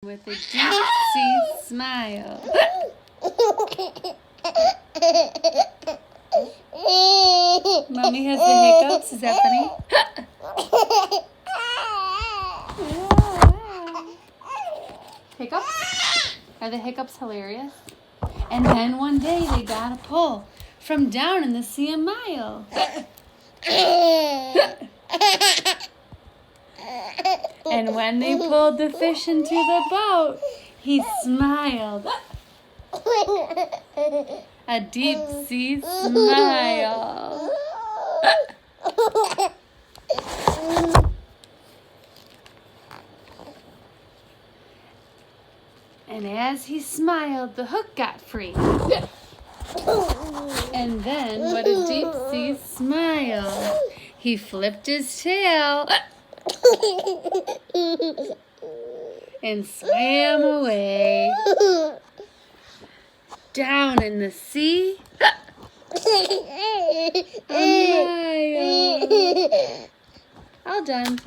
with a deep-sea smile. Mommy has the hiccups. Is that funny? Hiccups? Are the hiccups hilarious? And then one day they got a pull from down in the sea a mile. And when they pulled the fish into the boat, he smiled. A deep sea smile. And as he smiled, the hook got free. And then, what a deep sea smile. He flipped his tail and swam away. Down in the sea, all done.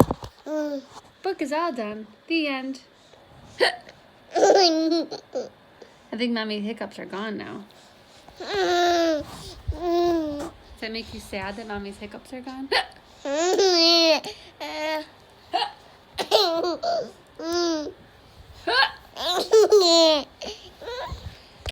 Book is all done. The end. I think Mommy's hiccups are gone now. Does that make you sad that Mommy's hiccups are gone?